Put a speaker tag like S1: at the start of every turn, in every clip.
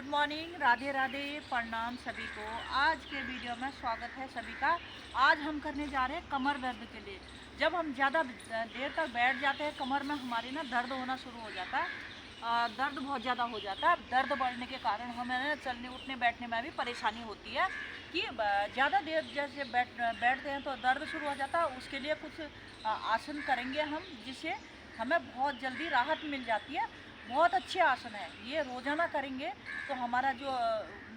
S1: Good morning, Radhe Radhe, प्रणाम सभी को। आज के वीडियो में स्वागत है सभी का। आज हम करने जा रहे हैं कमर दर्द के लिए। जब हम ज़्यादा देर तक बैठ जाते हैं कमर में हमारी ना दर्द होना शुरू हो जाता है। दर्द बहुत ज़्यादा हो जाता है। दर्द बढ़ने के कारण हमें चलने उठने बैठने में भी परेशानी होती है कि ज़्यादा देर जैसे बैठते हैं तो दर्द शुरू हो जाता है। उसके लिए कुछ आसन करेंगे हम, जिससे हमें बहुत जल्दी राहत मिल जाती है। बहुत अच्छे आसन है ये, रोज़ाना करेंगे तो हमारा जो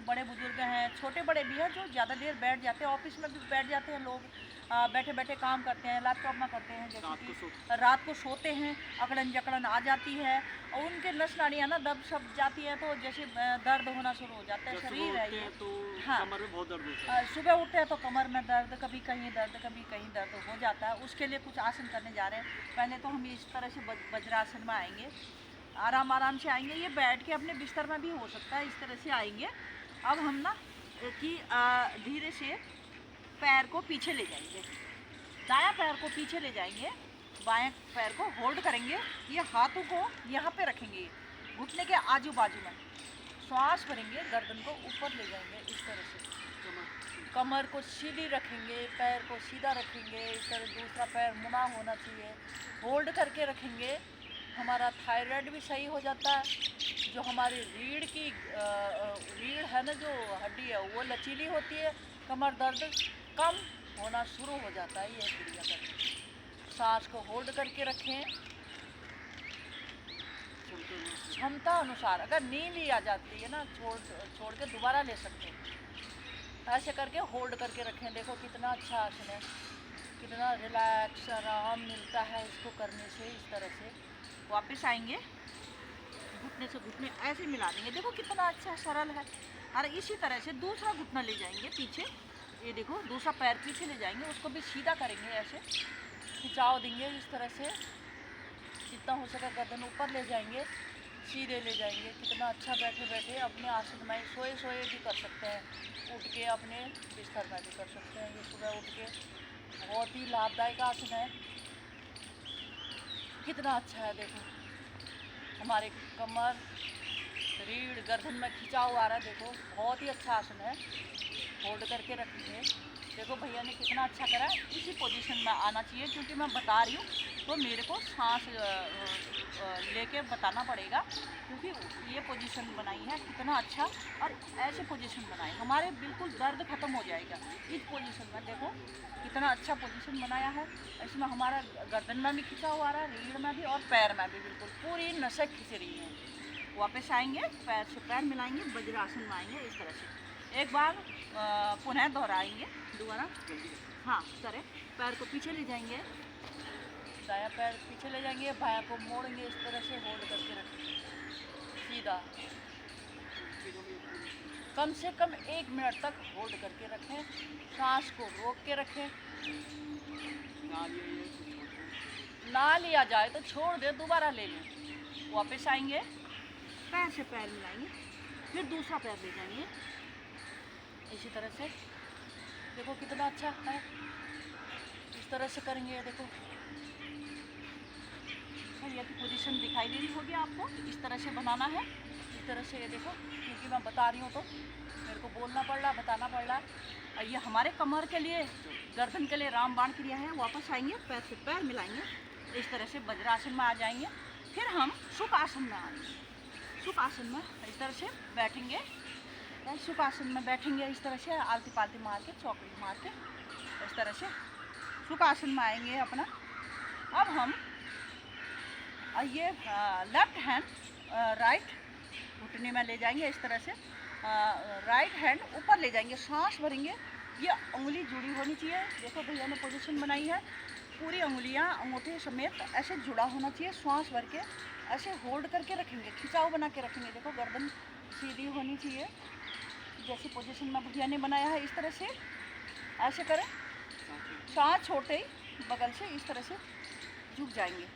S1: बड़े बुजुर्ग हैं, छोटे बड़े भी हैं, जो ज़्यादा देर बैठ जाते हैं, ऑफिस में भी बैठ जाते हैं लोग, बैठे बैठे काम करते हैं, लैपटॉप में करते हैं, जैसे कि रात को सोते हैं, अकड़न जकड़न आ जाती है और उनके नस नाड़ियाँ ना दब सब जाती है, तो जैसे दर्द होना शुरू हो जाता है। शरीर है ये तो हाँ, कमर में बहुत दर्द होता है। सुबह उठते हैं तो कमर में दर्द, कभी कहीं दर्द कभी कहीं दर्द हो जाता है। उसके लिए कुछ आसन करने जा रहे हैं। पहले तो हम इस तरह से वज्रासन में आएंगे, आराम आराम से आएंगे। ये बैठ के अपने बिस्तर में भी हो सकता है, इस तरह से आएंगे। अब हम ना कि धीरे से पैर को पीछे ले जाएंगे, दायां पैर को पीछे ले जाएंगे, बाएं पैर को होल्ड करेंगे, ये हाथों को यहाँ पे रखेंगे घुटने के आजू बाजू में, श्वास भरेंगे, गर्दन को ऊपर ले जाएंगे इस तरह से, कमर को सीधी रखेंगे, पैर को सीधा रखेंगे इस तरह, दूसरा पैर मुड़ा होना चाहिए, होल्ड करके रखेंगे। हमारा थायराइड भी सही हो जाता है। जो हमारी रीढ़ है ना, जो हड्डी है वो लचीली होती है, कमर दर्द कम होना शुरू हो जाता है ये क्रिया करके। सांस को होल्ड करके रखें, क्षमता अनुसार। अगर नींद ही आ जाती है ना, छोड़ के दोबारा ले सकते हैं। ऐसे करके होल्ड करके रखें। देखो कितना अच्छा आसन है, कितना रिलैक्स आराम मिलता है इसको करने से। इस तरह से वापस आएंगे, घुटने से घुटने ऐसे मिला देंगे। देखो कितना अच्छा सरल है। और इसी तरह से दूसरा घुटना ले जाएंगे पीछे, ये देखो दूसरा पैर पीछे ले जाएंगे, उसको भी सीधा करेंगे, ऐसे खिंचाव देंगे इस तरह से, जितना हो सके गर्दन ऊपर ले जाएंगे, सीधे ले जाएंगे। कितना अच्छा बैठे बैठे अपने आसन में, सोए सोए भी कर सकते हैं, उठ के अपने बिस्तर में भी कर सकते हैं। ये सुबह उठ के बहुत ही लाभदायक आसन है, कितना अच्छा है। देखो हमारे कमर रीढ़ गर्दन में खिंचाव आ रहा है, देखो बहुत ही अच्छा आसन है। होल्ड करके रखेंगे। देखो भैया ने कितना अच्छा करा। इसी पोजीशन में आना चाहिए, क्योंकि मैं बता रही हूँ तो मेरे को सांस लेके बताना पड़ेगा, क्योंकि ये पोजीशन बनाई है कितना अच्छा। और ऐसे पोजीशन बनाए हमारे बिल्कुल दर्द ख़त्म हो जाएगा इस पोजीशन में। देखो कितना अच्छा पोजीशन बनाया है। इसमें हमारा गर्दन में भी खिंचाव आ रहा है, रीढ़ में भी और पैर में भी, बिल्कुल पूरी नसें खिंच रही हैं। वापस आएंगे, पैर से पैर मिलाएंगे, वज्रासन में आएंगे इस तरह से। एक बार पुनः दोहराएंगे दोबारा। हाँ करें, पैर को पीछे ले जाएंगे, दायां पैर पीछे ले जाएंगे, बायां को मोड़ेंगे इस तरह से, होल्ड करके रखेंगे सीधा। कम से कम 1 मिनट तक होल्ड करके रखें, सांस को रोक के रखें। ना लिया जाए तो छोड़ दे, दोबारा ले लें। वापस आएंगे, पैर से पैर मिलाएंगे, फिर दूसरा पैर ले जाएंगे इसी तरह से। देखो कितना अच्छा है, इस तरह से करेंगे। देखो ये पोजीशन दिखाई दे रही होगी आपको, इस तरह से बनाना है, इस तरह से। ये देखो, क्योंकि मैं बता रही हूँ तो मेरे को बोलना पड़ रहा, बताना पड़ रहा। ये हमारे कमर के लिए, गर्दन के लिए रामबाण क्रिया है। वापस आएंगे, पैर से पैर मिलाएंगे इस तरह से, वज्रासन में आ जाएंगे। फिर हम सुख आसन में आएंगे। सुख आसन में इस तरह से बैठेंगे, सुख आसन में बैठेंगे इस तरह से, आलती पालती मार के, चौकड़ी मार के इस तरह से सुख आसन में आएंगे अपना। अब हम ये लेफ्ट हैंड राइट घुटने में ले जाएंगे इस तरह से, राइट हैंड ऊपर ले जाएंगे, सांस भरेंगे। ये उंगली जुड़ी होनी चाहिए। देखो भैया ने पोजीशन बनाई है, पूरी उंगलियां अंगूठे समेत ऐसे जुड़ा होना चाहिए। श्वास भर के ऐसे होल्ड करके रखेंगे, खिंचाव बना के रखेंगे। देखो गर्दन सीधी होनी चाहिए, जैसे पोजीशन में भैया ने बनाया है इस तरह से। ऐसे करें, सांस छोड़ते ही बगल से इस तरह से झुक जाएंगे,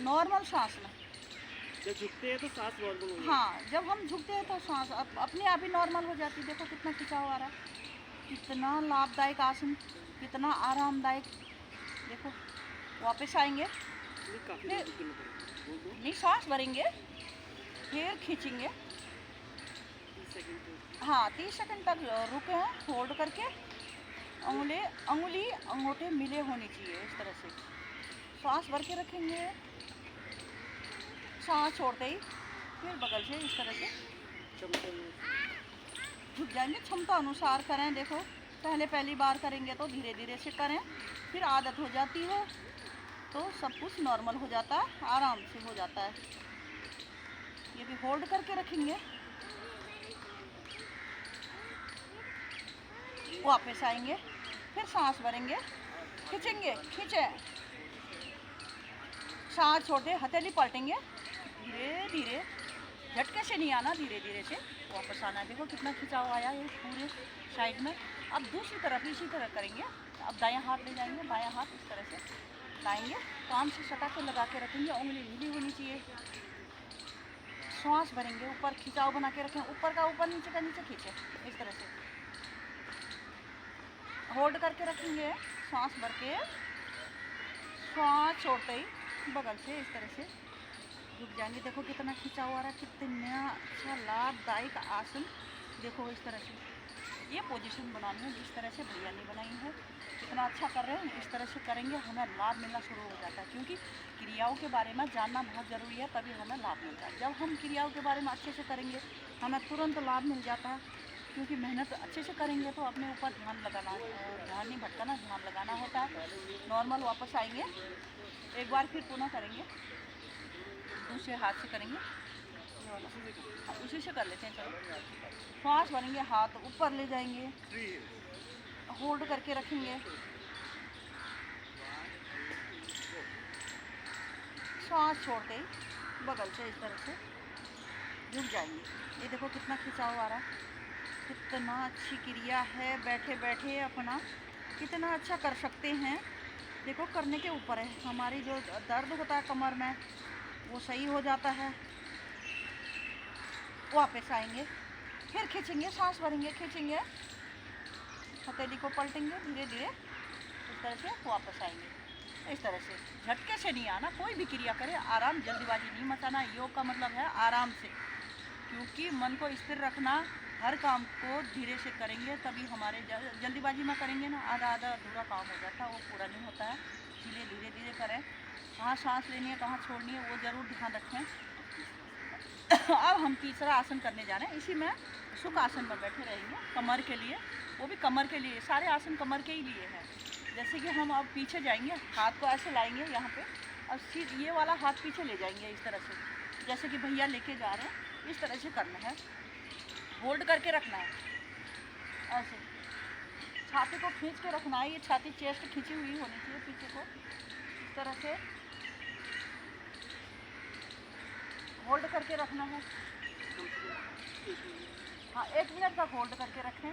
S1: नॉर्मल सांस में।
S2: जब झुकते हैं तो सांस नॉर्मल हो,
S1: हाँ जब हम झुकते हैं तो सांस अपने आप ही नॉर्मल हो जाती है। देखो कितना खिंचाव आ रहा है, कितना लाभदायक आसन, कितना आरामदायक। देखो वापस आएंगे, नहीं सांस भरेंगे, फिर खींचेंगे,
S2: 30 सेकंड तक।
S1: हाँ 30 सेकंड तक रुके हैं, होल्ड करके अंगुली अंगूठे मिले होनी चाहिए इस तरह से। सांस भर के रखेंगे, सांस छोड़ते ही फिर बगल से इस तरह से झुक जाएंगे। क्षमता अनुसार करें। देखो पहली बार करेंगे तो धीरे धीरे से करें, फिर आदत हो जाती है तो सब कुछ नॉर्मल हो जाता है, आराम से हो जाता है। ये भी होल्ड करके रखेंगे, वापस आएंगे, फिर सांस भरेंगे, खींचेंगे, खींचे, सांस छोड़ते हथेली पलटेंगे, धीरे धीरे, झटके से नहीं आना, धीरे धीरे से वापस आना है। देखो कितना खिंचाव आया ये पूरे साइड में। अब दूसरी तरफ इसी तरह करेंगे। अब दायां हाथ ले जाएंगे, बायां हाथ इस तरह से लाएंगे, कान से सटा के लगा के रखेंगे, उंगली ढीली होनी चाहिए। सांस भरेंगे, ऊपर खिंचाव बना के रखें, ऊपर का ऊपर, नीचे का नीचे खींचे, इस तरह से होल्ड करके रखेंगे। सांस भर के सांस छोड़ते ही बगल से इस तरह से रुक जाएंगे। देखो कितना खिंचाव आ रहा है, कितना अच्छा लाभदायक आसन। देखो इस तरह से ये पोजीशन बनानी है जिस तरह से भैया ने बनाई है। कितना अच्छा कर रहे हैं, इस तरह से करेंगे हमें लाभ मिलना शुरू हो जाता है। क्योंकि क्रियाओं के बारे में जानना बहुत ज़रूरी है, तभी हमें लाभ मिलता है। जब हम क्रियाओं के बारे में अच्छे से करेंगे हमें तुरंत लाभ मिल जाता है। क्योंकि मेहनत अच्छे से करेंगे तो अपने ऊपर ध्यान नहीं भटकाना, ध्यान लगाना होता है। नॉर्मल वापस आएंगे, एक बार फिर पुनः करेंगे, दूसरे हाथ से करेंगे, उसी से कर लेते हैं। चलो सांस भरेंगे, हाथ ऊपर ले जाएंगे, होल्ड करके रखेंगे, सांस छोड़ते ही बगल से इस तरह से झुक जाएंगे। ये देखो कितना खिंचाव आ रहा है, कितना अच्छी क्रिया है। बैठे बैठे अपना कितना अच्छा कर सकते हैं। देखो करने के ऊपर है, हमारी जो दर्द होता है कमर में वो सही हो जाता है। वापस आएंगे, फिर खींचेंगे, सांस भरेंगे, खींचेंगे, हथेली को पलटेंगे, धीरे धीरे इस तरह से वापस आएंगे। इस तरह से झटके से नहीं आना, कोई भी क्रिया करे आराम, जल्दीबाजी नहीं मचाना। योग का मतलब है आराम से, क्योंकि मन को स्थिर रखना। हर काम को धीरे से करेंगे तभी हमारे, जल्दीबाजी में करेंगे ना आधा अधूरा काम हो जाता है, वो पूरा नहीं होता है। इसलिए धीरे धीरे करें। कहाँ सांस लेनी है, कहाँ छोड़नी है, वो ज़रूर ध्यान रखें। अब हम तीसरा आसन करने जा रहे हैं। इसी में सुख आसन में बैठे रहेंगे, कमर के लिए, वो भी कमर के लिए। सारे आसन कमर के ही लिए हैं। जैसे कि हम अब पीछे जाएंगे, हाथ को ऐसे लाएंगे यहाँ पे, और सीध ये वाला हाथ पीछे ले जाएंगे इस तरह से, जैसे कि भैया लेके जा रहे हैं। इस तरह से करना है, होल्ड करके रखना है, ऐसे छाती को खींच के रखना है। ये छाती चेस्ट खींची हुई होनी चाहिए पीछे को, इस तरह से होल्ड करके रखना है। हाँ 1 मिनट तक होल्ड करके रखें।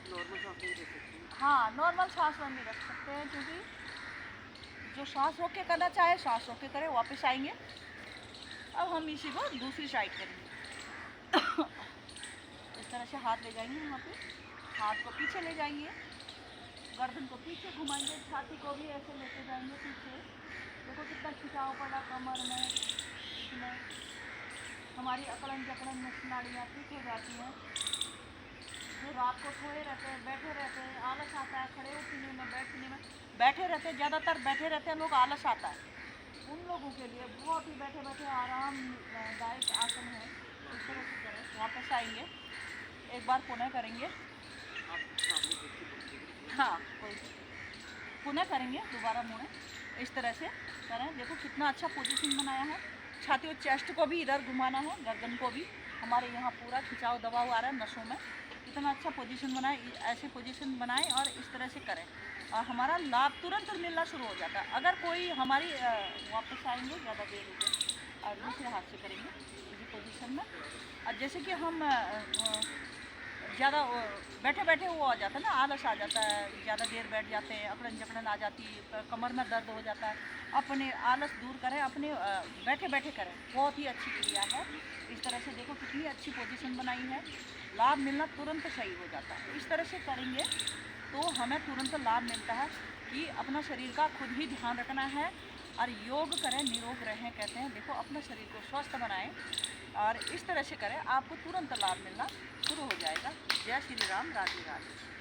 S2: नॉर्मल सांस नहीं ले सकते।
S1: हाँ नॉर्मल सांस में नहीं रख सकते हैं, क्योंकि जो सांस रोक के करना चाहे सांस रोक के करें। वापस आएंगे, अब हम इसी को दूसरी साइड करेंगे। इस तरह से हाथ ले जाएंगे, यहाँ पे हाथ को पीछे ले जाएंगे, गर्दन को पीछे घुमाएंगे, छाती को भी ऐसे लेके जाएंगे पीछे। देखो कितना खिंचाव पड़ा कमर में, इसमें हमारी अकड़न जकड़न नाड़ियाँ ठीक हो जाती हैं। जो रात को सोए रहते हैं, बैठे रहते हैं, आलस आता है खड़े उठने में, बैठने में, बैठे रहते हैं, ज़्यादातर बैठे रहते हैं लोग, आलस आता है। उन लोगों के लिए बहुत ही बैठे बैठे आरामदायक आसन है। इस तरह से करें। वापस आएंगे, एक बार पुनः करेंगे। हाँ कोई पुनः करेंगे, दोबारा मुड़ें, इस तरह से करें। देखो कितना अच्छा पोजीशन बनाया है। छाती और चेस्ट को भी इधर घुमाना है, गर्दन को भी। हमारे यहाँ पूरा खिंचाव दबाव आ रहा है नसों में। कितना अच्छा पोजीशन बनाए, ऐसे पोजीशन बनाएं और इस तरह से करें, और हमारा लाभ तुरंत मिलना शुरू हो जाता है। अगर कोई हमारी वापस आएंगे, ज़्यादा देर हो गई, और दूसरे हाथ से करेंगे इसी पोजीशन में। और जैसे कि हम ज़्यादा बैठे बैठे वो आ जाता है ना, आलस आ जाता है, ज़्यादा देर बैठ जाते हैं, अकड़न जकड़न आ जाती है, कमर में दर्द हो जाता है। अपने आलस दूर करें, अपने बैठे बैठे करें। बहुत ही अच्छी क्रिया है। इस तरह से देखो कितनी अच्छी पोजीशन बनाई है, लाभ मिलना तुरंत सही हो जाता है। इस तरह से करेंगे तो हमें तुरंत लाभ मिलता है कि अपना शरीर का खुद ही ध्यान रखना है और योग करें, निरोग रहें कहते हैं। देखो अपने शरीर को स्वस्थ बनाएं और इस तरह से करें, आपको तुरंत लाभ मिलना शुरू हो जाएगा। जय श्री राम, राधे राधे।